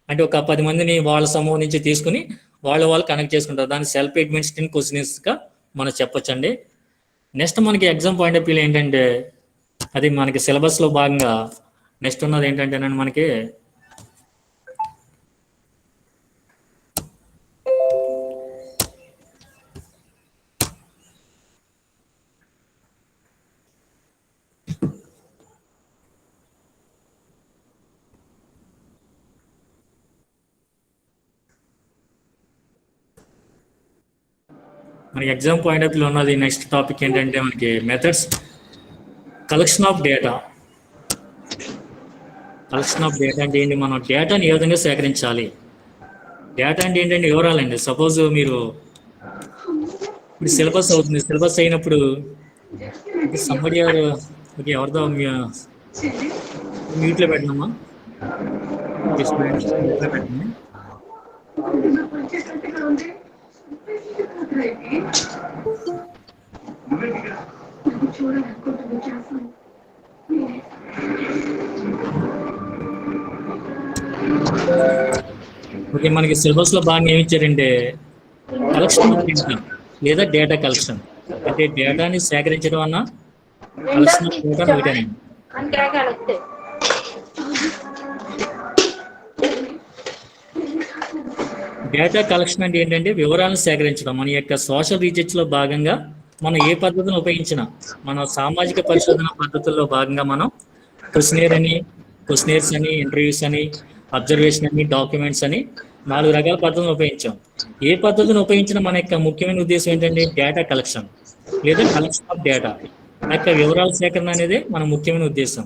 అంటే ఒక 10 మందిని వాళ్ళ సమూహం నుంచి తీసుకుని వాళ్ళు కనెక్ట్ చేసుకుంటారు. దాన్ని సెల్ఫ్ అడ్మినిస్ట్రేటింగ్ క్వశ్చనర్స్గా మనం చెప్పొచ్చండి. నెక్స్ట్ మనకి ఎగ్జామ్ పాయింట్ ఆఫ్ వ్యూలో ఏంటంటే అది మనకి సిలబస్లో భాగంగా నెక్స్ట్ ఉన్నది ఏంటంటేనండి మనకి ఎగ్జామ్ పాయింట్ ఆఫ్ వ్యూ ఉన్నది. నెక్స్ట్ టాపిక్ ఏంటంటే మనకి methods collection of data. Collection of data అంటే ఏంటి, మనం డేటాని ఏ విధంగా సేకరించాలి. డేటా అంటే ఏంటంటే వివరాలండి. సపోజ్ మీరు ఇప్పుడు సిలబస్ అవుతుంది, సిలబస్ అయినప్పుడు సంబడి ఎవరిదో మ్యూట్లో పెట్టినామా, స్టూడెంట్స్ మ్యూట్లో పెట్టినా. ఓకే, మనకి సిలబస్ లో బాగా ఏమి ఇచ్చారంటే కలెక్షన్ ఆఫ్ డేటా లేదా డేటా కలెక్షన్. అంటే డేటాని సేకరించడం అన్న కలెక్షన్ ఆఫ్ డేటా ఒకటేనండి. డేటా కలెక్షన్ అంటే ఏంటంటే వివరాలను సేకరించడం. మన యొక్క సోషల్ రీసెర్చ్ లో భాగంగా మనం ఏ పద్ధతిని ఉపయోగించినా, మన సామాజిక పరిశోధన పద్ధతుల్లో భాగంగా మనం క్వశ్చనేర్ అని, క్వశ్చనేర్స్ అని, ఇంటర్వ్యూస్ అని, అబ్జర్వేషన్ అని, డాక్యుమెంట్స్ అని 4 రకాల పద్ధతులను ఉపయోగించాం. ఏ పద్ధతిని ఉపయోగించిన మన యొక్క ముఖ్యమైన ఉద్దేశం ఏంటంటే డేటా కలెక్షన్ లేదా కలెక్షన్ ఆఫ్ డేటా. ఆ యొక్క వివరాల సేకరణ అనేది మన ముఖ్యమైన ఉద్దేశం.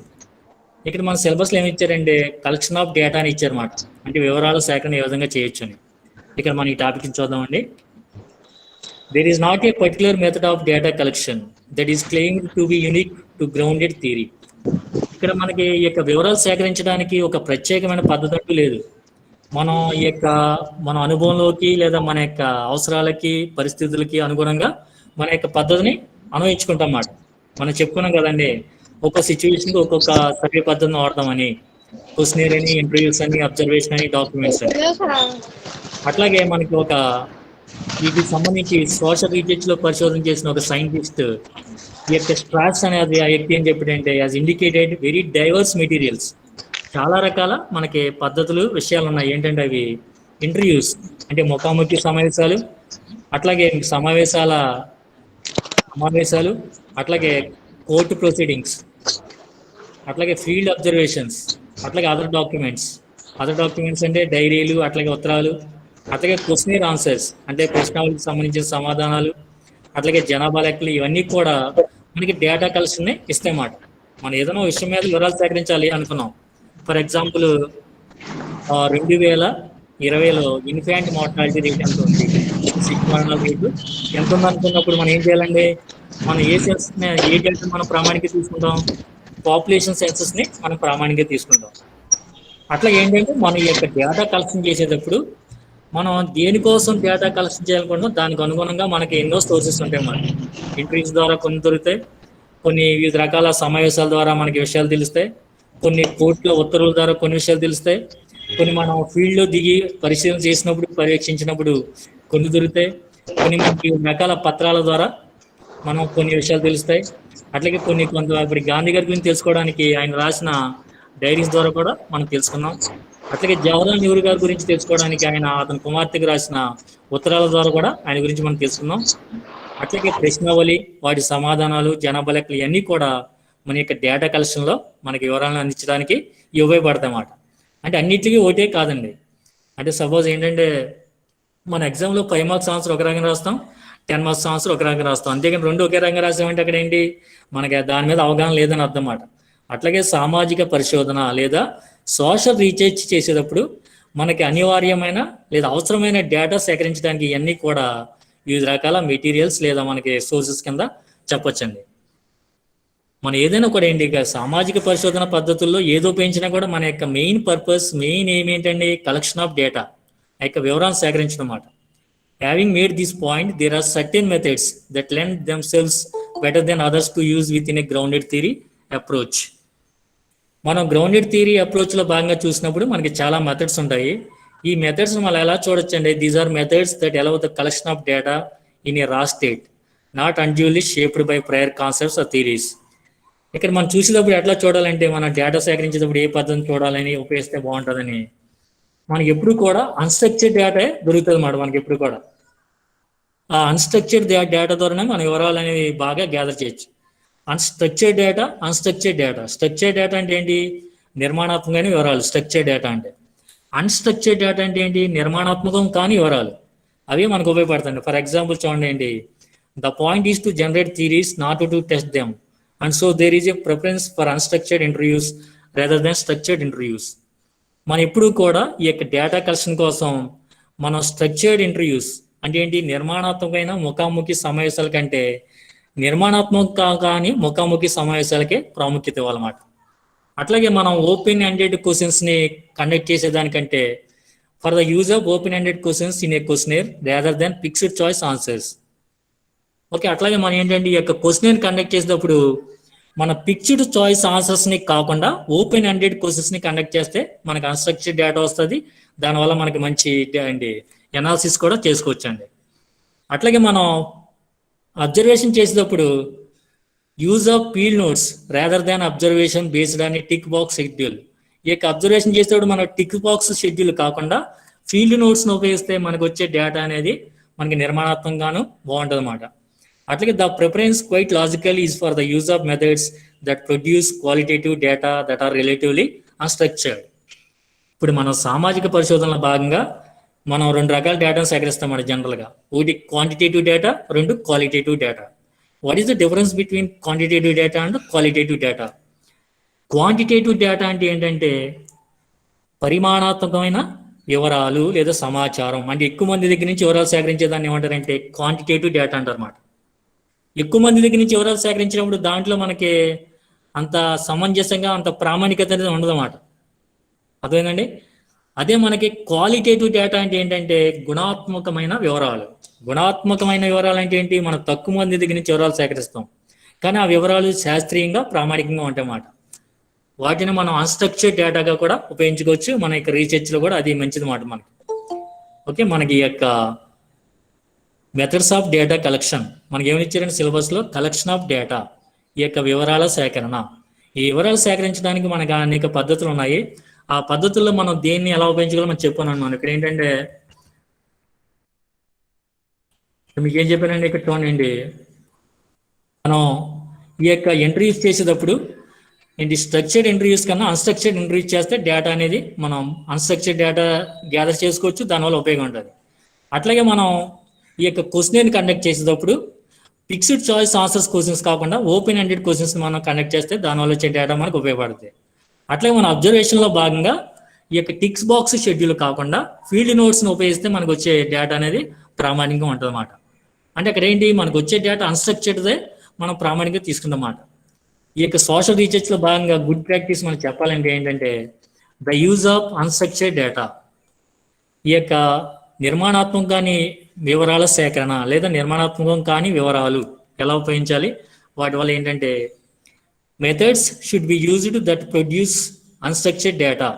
ఇక్కడ మన సిలబస్లో ఏమి ఇచ్చారంటే కలెక్షన్ ఆఫ్ డేటా అని ఇచ్చారన్నమాట. అంటే వివరాల సేకరణ ఏ విధంగా చేయొచ్చు అని. ఇక్కడ మనం ఈ టాపిక్ చూద్దామండి. There is not a particular method of data collection that is claimed to be unique to grounded theory. ఇక్కడ మనకి ఈ యొక్క వివరాలు సేకరించడానికి ఒక ప్రత్యేకమైన పద్ధతి అంటూ లేదు. మనం ఈ యొక్క మన అనుభవంలోకి లేదా మన యొక్క అవసరాలకి పరిస్థితులకి అనుగుణంగా మన యొక్క పద్ధతిని అన్వయించుకుంటాం అన్నమాట. మనం చెప్పుకున్నాం కదండి, ఒక్కొక్క సిచ్యువేషన్కి ఒక్కొక్క సర్వే పద్ధతిని వాడతామని. క్వశ్చనర్ అని, ఇంటర్వ్యూస్ అని, అబ్జర్వేషన్ అని, డాక్యుమెంట్స్ అని. అట్లాగే మనకి వీటికి సంబంధించి సోషల్ రీసెర్చ్ లో పరిశోధన చేసిన ఒక సైంటిస్ట్ ఈ యొక్క స్ట్రాట్స్ అనేది ఆ వ్యక్తి ఏం చెప్పాడంటే as indicated very divorce materials. చాలా రకాల మనకి పద్ధతులు విషయాలు ఉన్నాయి. ఏంటంటే అవి ఇంటర్వ్యూస్ అంటే ముఖాముఖి సమావేశాలు, అట్లాగే సమావేశాలు, అట్లాగే కోర్టు ప్రొసీడింగ్స్, అట్లాగే ఫీల్డ్ అబ్జర్వేషన్స్, అట్లాగే అదర్ డాక్యుమెంట్స్ అంటే డైరీలు, అట్లాగే ఉత్తరాలు, అట్లాగే క్వశ్చనర్ ఆన్సర్స్ అంటే ప్రశ్నలకు సంబంధించిన సమాధానాలు, అట్లాగే జనాభా లెక్కలు, ఇవన్నీ కూడా మనకి డేటా కలెక్షన్ ఇస్తాయన్నమాట. మనం ఏదైనా విషయం మీద వివరాలు సేకరించాలి అనుకున్నాం. ఫర్ ఎగ్జాంపుల్ 2020లో ఇన్ఫాంట్ మార్టాలిటీ రేట్ ఎంత ఉంది, శిశు మరణాల రేటు ఎంత ఉంది అనుకున్నప్పుడు మనం ఏం చేయాలండి, మనం ఏ డేటా మనం ప్రామాణికంగా తీసుకుంటాం, పాపులేషన్ సెన్సస్ని మనం ప్రామాణికంగా తీసుకుంటాం. అట్లా ఏంటంటే మనం ఈ యొక్క డేటా కలెక్షన్ చేసేటప్పుడు మనం దేనికోసం డేటా కలెక్షన్ చేయాలనుకుంటున్నాం దానికి అనుగుణంగా మనకి ఎన్నో సోర్సెస్ ఉంటాయి. మనకి ఇంటర్వ్యూస్ ద్వారా కొన్ని దొరుకుతాయి, కొన్ని వివిధ రకాల సమావేశాల ద్వారా మనకి విషయాలు తెలుస్తాయి, కొన్ని కోర్టుల ఉత్తర్వుల ద్వారా కొన్ని విషయాలు తెలుస్తాయి, కొన్ని మనం ఫీల్డ్లో దిగి పరిశీలన చేసినప్పుడు పర్యవేక్షించినప్పుడు కొన్ని దొరుకుతాయి, కొన్ని మనకి రకాల పత్రాల ద్వారా మనం కొన్ని విషయాలు తెలుస్తాయి. అట్లాగే కొంత ఇప్పుడు గాంధీ గారి గురించి తెలుసుకోవడానికి ఆయన రాసిన డైరీస్ ద్వారా కూడా మనం తెలుసుకున్నాం. అట్లాగే జవహర్లాల్ నెహ్రూ గారి గురించి తెలుసుకోవడానికి అతని కుమార్తెకు రాసిన ఉత్తరాల ద్వారా కూడా ఆయన గురించి మనం తెలుసుకున్నాం. అట్లాగే ప్రశ్నావళి, వాటి సమాధానాలు, జనాభా లెక్కలు ఇవన్నీ కూడా మన యొక్క డేటా కలెక్షన్లో మనకి వివరాలను అందించడానికి ఉపయోగపడతాయి అన్నమాట. అంటే అన్నిటికీ ఒకటే కాదండి. అంటే సపోజ్ ఏంటంటే మన ఎగ్జామ్లో 5 మార్క్స్ ఆన్సర్ ఒక రకంగా రాస్తాం, 10 మార్క్స్ ఆన్సర్ ఒక రకంగా రాస్తాం. అంతేకాని రెండు ఒకే రకంగా రాసామంటే అక్కడ ఏంటి, మనకి దాని మీద అవగాహన లేదని అర్థం అన్నమాట. అట్లాగే సామాజిక పరిశోధన లేదా సోషల్ రీసెర్చ్ చేసేటప్పుడు మనకి అనివార్యమైన లేదా అవసరమైన డేటా సేకరించడానికి ఇవన్నీ కూడా వివిధ రకాల మెటీరియల్స్ లేదా మనకి సోర్సెస్ కింద చెప్పొచ్చండి. మనం ఏదైనా కూడా ఏంటి, సామాజిక పరిశోధన పద్ధతుల్లో ఏదో ఉపయోగించినా కూడా మన యొక్క మెయిన్ ఎయిమ్ ఏంటండి, కలెక్షన్ ఆఫ్ డేటా, ఆ యొక్క వివరాలను సేకరించడం అన్నమాట. Having made this point, there are certain methods that lend themselves better than others to use within a grounded theory approach. మనం గ్రౌండెడ్ థియరీ అప్రోచ్లో భాగంగా చూసినప్పుడు మనకి చాలా మెథడ్స్ ఉంటాయి. ఈ మెథడ్స్ మనం ఎలా చూడొచ్చండి, these are methods that allow the collection of data in a raw state, not unduly shaped by prior concepts or theories. ఇక్కడ మనం చూసేటప్పుడు ఎట్లా చూడాలంటే, మన డేటా సేకరించేటప్పుడు ఏ పద్ధతిని చూడాలని ఉపయోగిస్తే బాగుంటుందని, మనకి ఎప్పుడు కూడా అన్స్ట్రక్చర్డ్ డేటా దొరుకుతుంది అన్నమాట. మనకి ఎప్పుడు కూడా ఆ అన్స్ట్రక్చర్డ్ డేటా ద్వారానే మన వివరాలు అనేవి బాగా గ్యాదర్ చేయొచ్చు. స్ట్రక్చర్డ్ డేటా అంటే ఏంటి, నిర్మాణాత్మకమైన వివరాలు స్ట్రక్చర్డ్ డేటా అంటే. అన్స్ట్రక్చర్డ్ డేటా అంటే ఏంటి, నిర్మాణాత్మకం కాని వివరాలు, అవి మనకు ఉపయోగపడతాయి. ఫర్ ఎగ్జాంపుల్ చూడండి ఏంటి, the point is to generate theories not to test them, and so there is a preference for unstructured interviews rather than structured interviews. మనం ఎప్పుడు కూడా ఈ యొక్క డేటా కలెక్షన్ కోసం మనం స్ట్రక్చర్డ్ ఇంటర్వ్యూస్ అంటే ఏంటి, నిర్మాణాత్మకమైన ముఖాముఖి సమావేశాల కంటే నిర్మాణాత్మక కానీ ముఖాముఖి సమావేశాలకే ప్రాముఖ్యత ఇవ్వాలన్నమాట. అట్లాగే మనం ఓపెన్ ఎండెడ్ క్వశ్చన్స్ని కండక్ట్ చేసేదానికంటే for the use of open ended questions in a questionnaire rather than fixed choice answers. Okay, అట్లాగే మనం ఏంటంటే ఈ యొక్క క్వశ్చనర్ కండక్ట్ చేసేటప్పుడు మన పిక్చర్డ్ చాయిస్ ఆన్సర్స్ని కాకుండా ఓపెన్ ఎండెడ్ క్వశ్చన్స్ని కండక్ట్ చేస్తే మనకి అన్స్ట్రక్చర్డ్ డేటా వస్తుంది. దానివల్ల మనకి మంచి అండి ఎనాలిసిస్ కూడా చేసుకోవచ్చండి. అట్లాగే మనం అబ్జర్వేషన్ చేసేటప్పుడు use of field notes rather than observation based on tick box schedule. ఈ యొక్క అబ్జర్వేషన్ చేసేటప్పుడు మనం టిక్ బాక్స్ షెడ్యూల్ కాకుండా ఫీల్డ్ నోట్స్ని ఉపయోగిస్తే మనకు వచ్చే డేటా అనేది మనకి నిర్మాణాత్మకంగాను బాగుంటుంది అన్నమాట. అట్లాగే the preference quite logical is for the use of methods that produce qualitative data that are relatively unstructured. ఇప్పుడు మనం సామాజిక పరిశోధనలో భాగంగా మనం రెండు రకాల డేటాను సేకరిస్తాం జనరల్గా. ఒకటి క్వాంటిటేటివ్ డేటా, రెండు qualitative data. What is the difference between quantitative data and qualitative data? Quantitative data అంటే ఏంటంటే పరిమాణాత్మకమైన వివరాలు లేదా సమాచారం, అంటే ఎక్కువ మంది దగ్గర నుంచి వివరాలు సేకరించేదాన్ని ఏమంటారంటే క్వాంటిటేటివ్ డేటా అంటారన్నమాట. ఎక్కువ మంది దగ్గర నుంచి వివరాలు సేకరించినప్పుడు దాంట్లో మనకి అంత సమంజసంగా అంత ప్రామాణికత అనేది ఉండదన్నమాట. అర్థమైందండి? అదే మనకి క్వాలిటేటివ్ డేటా అంటే ఏంటంటే గుణాత్మకమైన వివరాలు. గుణాత్మకమైన వివరాలు అంటే ఏంటి? మనం తక్కువ మంది దగ్గర నుంచి వివరాలు సేకరిస్తాం, కానీ ఆ వివరాలు శాస్త్రీయంగా ప్రామాణికంగా ఉంటాయన్నమాట. వాటిని మనం అన్స్ట్రక్చర్డ్ డేటాగా కూడా ఉపయోగించుకోవచ్చు. మన యొక్క రీసెర్చ్లో కూడా అది మంచిది మాట మనకి. ఓకే, మనకి ఈ యొక్క మెథడ్స్ ఆఫ్ డేటా కలెక్షన్ మనకి ఏమి ఇచ్చారంటే సిలబస్లో కలెక్షన్ ఆఫ్ డేటా, ఈ యొక్క వివరాల సేకరణ. ఈ వివరాలు సేకరించడానికి మనకు అనేక పద్ధతులు ఉన్నాయి. ఆ పద్ధతుల్లో మనం దేన్ని ఎలా ఉపయోగించుకోవాలో మనం చెప్పాను. మనం ఇక్కడ ఏంటంటే మీకు ఏం చెప్పానండి, ఇక్కడ చూడండి, మనం ఈ యొక్క ఎంట్రీస్ చేసేటప్పుడు ఏంటి స్ట్రక్చర్డ్ ఇంటర్వ్యూస్ కన్నా అన్స్ట్రక్చర్డ్ ఇంటర్వ్యూస్ చేస్తే డేటా అనేది మనం అన్స్ట్రక్చర్డ్ డేటా గ్యాదర్ చేసుకోవచ్చు, దానివల్ల ఉపయోగం ఉంటుంది. అట్లాగే మనం ఈ యొక్క క్వశ్చన్ కండక్ట్ చేసేటప్పుడు ఫిక్స్డ్ చాయిస్ ఆన్సర్స్ క్వశ్చన్స్ కాకుండా ఓపెన్ ఎండెడ్ క్వశ్చన్స్ మనం కండక్ట్ చేస్తే దానివల్ల వచ్చే డేటా మనకు ఉపయోగపడుతుంది. అట్లాగే మన అబ్జర్వేషన్లో భాగంగా ఈ యొక్క టిక్స్ బాక్స్ షెడ్యూల్ కాకుండా ఫీల్డ్ నోట్స్ని ఉపయోగిస్తే మనకు వచ్చే డేటా అనేది ప్రామాణికంగా ఉంటుంది అన్నమాట. అంటే అక్కడ ఏంటి, మనకు వచ్చే డేటా అన్స్ట్రక్చర్డ్దే మనం ప్రామాణికంగా తీసుకుంటామాట. ఈ యొక్క సోషల్ రీసెర్చ్లో భాగంగా గుడ్ ప్రాక్టీస్ మనం చెప్పాలంటే ఏంటంటే the use of unstructured data. ఈ యొక్క నిర్మాణాత్మకం కాని వివరాల సేకరణ లేదా నిర్మాణాత్మకం కాని వివరాలు ఎలా ఉపయోగించాలి, వాటి వల్ల ఏంటంటే methods should be used that produce unstructured data.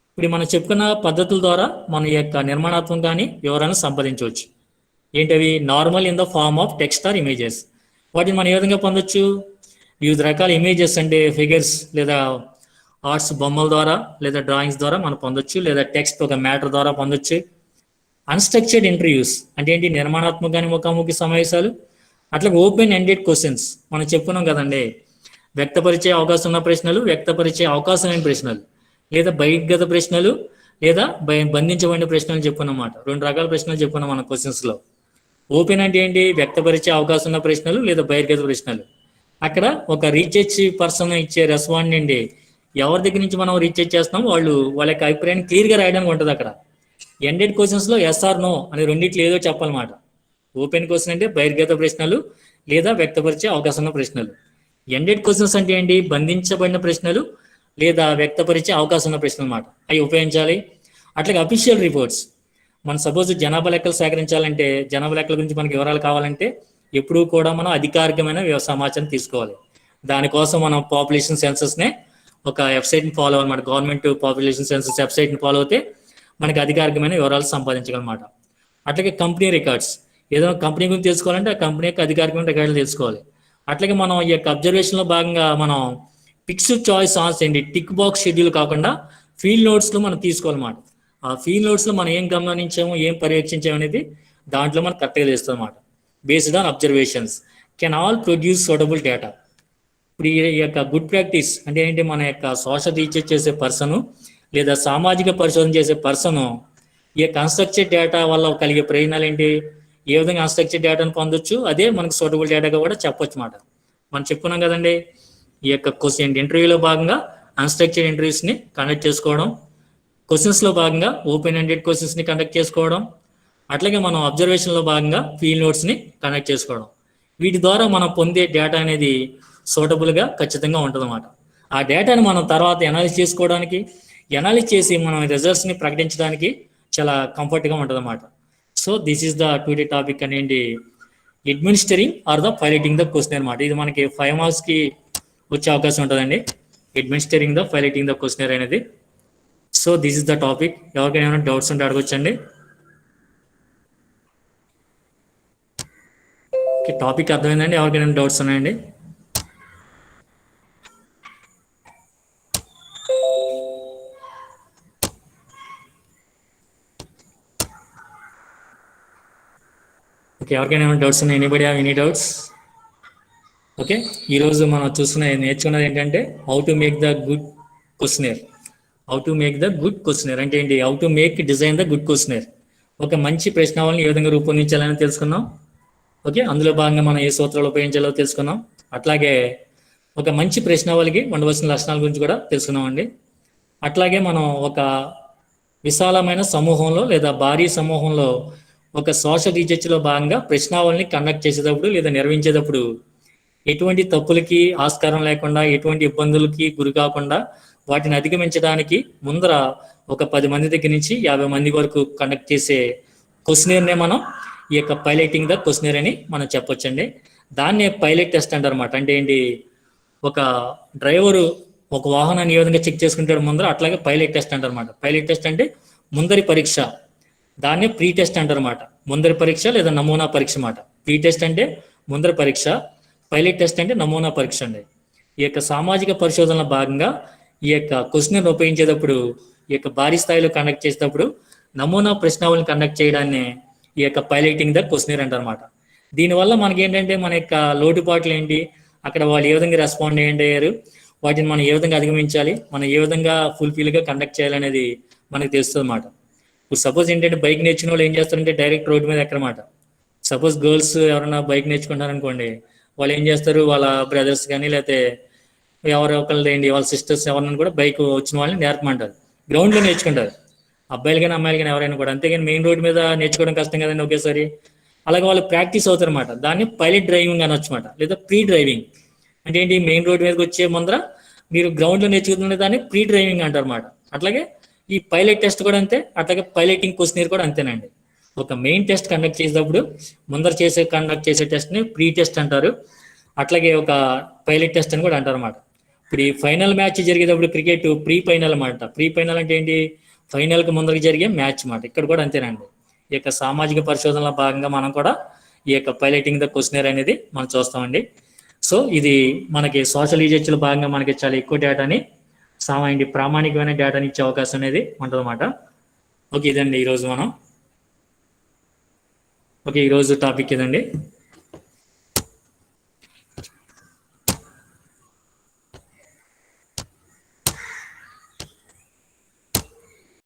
ఇప్పుడు మనం చెప్పుకున్న పద్ధతుల ద్వారా మన యొక్క నిర్మాణాత్మకం కాని వివరాలను సంపాదించవచ్చు. ఏంటవి? Normal in the form of text or images. వాటిని మనం ఏ విధంగా పొందొచ్చు? వివిధ రకాల ఇమేజెస్ అంటే ఫిగర్స్ లేదా ఆర్ట్స్ బొమ్మల ద్వారా లేదా డ్రాయింగ్స్ ద్వారా మనం పొందొచ్చు, లేదా టెక్స్ట్ ఒక మ్యాటర్ ద్వారా పొందొచ్చు. అన్స్ట్రక్చర్డ్ ఇంటర్వ్యూస్ అంటే ఏంటి? నిర్మాణాత్మక ముఖాముఖి సమావేశాలు. అట్లాగే ఓపెన్ ఎండెడ్ క్వశ్చన్స్ మనం చెప్పుకున్నాం కదండి, వ్యక్తపరిచే అవకాశం ఉన్న ప్రశ్నలు, వ్యక్తపరిచే అవకాశం లేని ప్రశ్నలు, లేదా బహిర్గత ప్రశ్నలు, లేదా బంధించబడిన ప్రశ్నలు చెప్పుకున్నమాట. రెండు రకాల ప్రశ్నలు చెప్పుకున్నాం మన క్వశ్చన్స్లో. ఓపెన్ అంటే ఏంటి? వ్యక్తపరిచే అవకాశం ఉన్న ప్రశ్నలు లేదా బహిర్గత ప్రశ్నలు. అక్కడ ఒక రీసెర్చ్ పర్సన్ ఇచ్చే రెస్పాండ్ అండి, ఎవరి దగ్గర నుంచి మనం రీసెర్చ్ చేస్తున్నాం వాళ్ళ యొక్క అభిప్రాయాన్ని క్లియర్గా రాయడానికి ఉంటుంది. అక్కడ ఎండెడ్ క్వశ్చన్స్లో ఎస్ ఆర్ నో అని రెండిట్లు ఏదో చెప్పాలన్నమాట. ఓపెన్ క్వశ్చన్ అంటే బహిర్గత ప్రశ్నలు లేదా వ్యక్తపరిచే అవకాశం ఉన్న ప్రశ్నలు. ఎండెడ్ క్వశ్చన్స్ అంటే ఏంటి? బంధించబడిన ప్రశ్నలు లేదా వ్యక్తపరిచే అవకాశం ఉన్న ప్రశ్నలు అన్నమాట. అవి ఉపయోగించాలి. అట్లాగే అఫీషియల్ రిపోర్ట్స్. మనం సపోజ్ జనాభా లెక్కలు సేకరించాలంటే, జనాభా లెక్కల గురించి మనకి వివరాలు కావాలంటే ఎప్పుడూ కూడా మనం అధికారికమైన సమాచారం తీసుకోవాలి. దానికోసం మనం పాపులేషన్ సెన్సస్నే ఒక వెబ్సైట్ని ఫాలో అవ్వాలన్నమాట. గవర్నమెంట్ పాపులేషన్ సెన్సస్ వెబ్సైట్ని ఫాలో అవుతే మనకి అధికారికమైన వివరాలు సంపాదించగలమాట. అట్లాగే కంపెనీ రికార్డ్స్. ఏదైనా కంపెనీ గురించి తెలుసుకోవాలంటే ఆ కంపెనీ యొక్క అధికారికమైన రికార్డులు తెలుసుకోవాలి. అట్లాగే మనం ఈ యొక్క అబ్జర్వేషన్లో భాగంగా మనం ఫిక్స్డ్ చాయిస్ ఆన్సర్స్ ఏంటి టిక్ బాక్స్ షెడ్యూల్ కాకుండా ఫీల్డ్ నోట్స్లో మనం తీసుకోవాలన్నమాట. ఆ ఫీల్డ్ నోట్స్లో మనం ఏం గమనించాము, ఏం పర్యవేక్షించాము అనేది దాంట్లో మనకు కరెక్ట్గా తెలుస్తుంది అన్నమాట. Based on observations can all produce suitable data. ఇప్పుడు ఈ యొక్క గుడ్ ప్రాక్టీస్ అంటే ఏంటి? మన యొక్క సోషల్ రీసెర్చ్ చేసే పర్సను లేదా సామాజిక పరిశోధన చేసే పర్సను ఈ యొక్క అన్స్ట్రక్చర్డ్ డేటా వల్ల కలిగే ప్రయోజనాలు ఏంటి, ఏ విధంగా అన్స్ట్రక్చర్డ్ డేటాను పొందొచ్చు, అదే మనకు సూటబుల్ డేటాగా కూడా చెప్పొచ్చు అన్నమాట. మనం చెప్పుకున్నాం కదండి, ఈ యొక్క క్వశ్చన్ ఇంటర్వ్యూలో భాగంగా అన్స్ట్రక్చర్డ్ ఇంటర్వ్యూస్ని కండక్ట్ చేసుకోవడం, క్వశ్చన్స్లో భాగంగా ఓపెన్ ఎండెడ్ క్వశ్చన్స్ని కండక్ట్ చేసుకోవడం, అట్లాగే మనం అబ్జర్వేషన్లో భాగంగా ఫీల్డ్ నోట్స్ని కండక్ట్ చేసుకోవడం. వీటి ద్వారా మనం పొందే డేటా అనేది సూటబుల్గా ఖచ్చితంగా ఉంటుందన్నమాట. ఆ డేటాని మనం తర్వాత ఎనాలిసిస్ చేసుకోవడానికి, ఎనాలిసిస్ చేసి మనం రిజల్ట్స్ని ప్రకటించడానికి చాలా కంఫర్ట్గా ఉంటుందన్నమాట. So this is the today topic అనేది administering or the piloting the question అనమాట. ఇది మనకి 5 మార్క్స్కి వచ్చే అవకాశం ఉంటుందండి. Administrating the piloting the questionnaire అనేది. So this is the topic. ఎవరికైనా ఏమైనా డౌట్స్ ఉంటే అడగొచ్చండి. టాపిక్ అర్థమైందండి? ఎవరికైనా డౌట్స్ ఉన్నాయండి? ఓకే, ఎవరికైనా ఏమైనా డౌట్స్ ఉన్నాయి? Anybody have any doubts? Okay, ఈరోజు మనం నేర్చుకున్నది ఏంటంటే how to make the good questionnaire. How to make the good questionnaire అంటే ఏంటి? How to make design the good questionnaire. ఒక మంచి ప్రశ్నావళిని ఏ విధంగా రూపొందించాలని తెలుసుకున్నాం. ఓకే, అందులో భాగంగా మనం ఏ సూత్రాలు ఉపయోగించాలో తెలుసుకున్నాం. అట్లాగే ఒక మంచి ప్రశ్నావళికి ఉండవలసిన లక్షణాల గురించి కూడా తెలుసుకున్నామండి. అట్లాగే మనం ఒక విశాలమైన సమూహంలో లేదా భారీ సమూహంలో ఒక సోషల్ రీసెర్చ్లో భాగంగా ప్రశ్నావళిని కండక్ట్ చేసేటప్పుడు లేదా నిర్వహించేటప్పుడు ఎటువంటి తప్పులకి ఆస్కారం లేకుండా, ఎటువంటి ఇబ్బందులకి గురి కాకుండా వాటిని అధిగమించడానికి ముందర ఒక 10 మంది దగ్గర నుంచి 50 మంది వరకు కండక్ట్ చేసే క్వశ్చనర్నే మనం ఈ యొక్క పైలటింగ్ ద క్వశ్చనర్ అని మనం చెప్పొచ్చండి. దాన్నే పైలట్ టెస్ట్ అంటారన్నమాట. అంటే ఏంటి? ఒక డ్రైవరు ఒక వాహనాన్ని ఏ విధంగా చెక్ చేసుకుంటాడు ముందర, అట్లాగే పైలట్ టెస్ట్ అంటారన్నమాట. పైలట్ టెస్ట్ అంటే ముందరి పరీక్ష. దాన్నే ప్రీ టెస్ట్ అంటారన్నమాట. ముందరి పరీక్ష లేదా నమూనా పరీక్ష మాట. ప్రీ టెస్ట్ అంటే ముందరి పరీక్ష, పైలట్ టెస్ట్ అంటే నమూనా పరీక్ష అండి. ఈ యొక్క సామాజిక పరిశోధనలో భాగంగా ఈ యొక్క క్వశ్చన్ ఉపయోగించేటప్పుడు, ఈ యొక్క భారీ స్థాయిలో కండక్ట్ చేసేటప్పుడు నమూనా ప్రశ్నావళిని కండక్ట్ చేయడాన్ని ఈ యొక్క పైలటింగ్ ద క్వశ్చనర్ అంటారన్నమాట. దీనివల్ల మనకి ఏంటంటే మన యొక్క లోటుపాట్లు ఏంటి, అక్కడ వాళ్ళు ఏ విధంగా రెస్పాండ్ అయ్యారు, వాటిని మనం ఏ విధంగా అధిగమించాలి, మనం ఏ విధంగా ఫుల్ఫిల్గా కండక్ట్ చేయాలనేది మనకు తెలుస్తుంది అన్నమాట. ఇప్పుడు సపోజ్ ఏంటంటే బైక్ నేర్చుకున్న వాళ్ళు ఏం చేస్తారంటే డైరెక్ట్ రోడ్డు మీద ఎక్కడమాట. సపోజ్ గర్ల్స్ ఎవరైనా బైక్ నేర్చుకుంటారనుకోండి, వాళ్ళు ఏం చేస్తారు, వాళ్ళ బ్రదర్స్ కానీ లేకపోతే ఎవరు ఒకళ్ళు ఏంటి వాళ్ళ సిస్టర్స్ ఎవరైనా కూడా బైక్ వచ్చిన వాళ్ళని నేర్పమంటారు. గ్రౌండ్లో నేర్చుకుంటారు అబ్బాయిలు కానీ అమ్మాయిలు కానీ ఎవరైనా కూడా. అంతేగాని మెయిన్ రోడ్ మీద నేర్చుకోవడం కష్టం కదండి ఒకేసారి. అలాగే వాళ్ళు ప్రాక్టీస్ అవుతారన్నమాట. దాన్ని పైలట్ డ్రైవింగ్ అనొచ్చు అనమాట, లేదా ప్రీ డ్రైవింగ్. అంటే ఏంటి? మెయిన్ రోడ్ మీదకి వచ్చే ముందర మీరు గ్రౌండ్లో నేర్చుకునే దాన్ని ప్రీ డ్రైవింగ్ అంటారు అనమాట. అట్లాగే ఈ పైలట్ టెస్ట్ కూడా అంతే, అట్లాగే పైలటింగ్ క్వశ్చనర్ కూడా అంతేనండి. ఒక మెయిన్ టెస్ట్ కండక్ట్ చేసేటప్పుడు ముందర కండక్ట్ చేసే టెస్ట్ని ప్రీ టెస్ట్ అంటారు. అట్లాగే ఒక పైలట్ టెస్ట్ అని కూడా అంటారు అనమాట. ఇప్పుడు ఈ ఫైనల్ మ్యాచ్ జరిగేటప్పుడు క్రికెట్ ప్రీ ఫైనల్ అన్నమాట. ప్రీ ఫైనల్ అంటే ఏంటి? ఫైనల్కి ముందరకు జరిగే మ్యాచ్ అన్నమాట. ఇక్కడ కూడా అంతేనండి. ఈ యొక్క సామాజిక పరిశోధనలో భాగంగా మనం కూడా ఈ యొక్క పైలటింగ్ ద క్వశ్చనర్ అనేది మనం చూస్తామండి. సో ఇది మనకి సోషల్ రీసెర్చ్లో భాగంగా మనకి చాలా ఎక్కువ డేటాని ప్రామాణికమైన డేటాని ఇచ్చే అవకాశం అనేది ఉంటుందన్నమాట. ఓకే, ఇదండి ఈరోజు ఈరోజు టాపిక్ ఇదండి.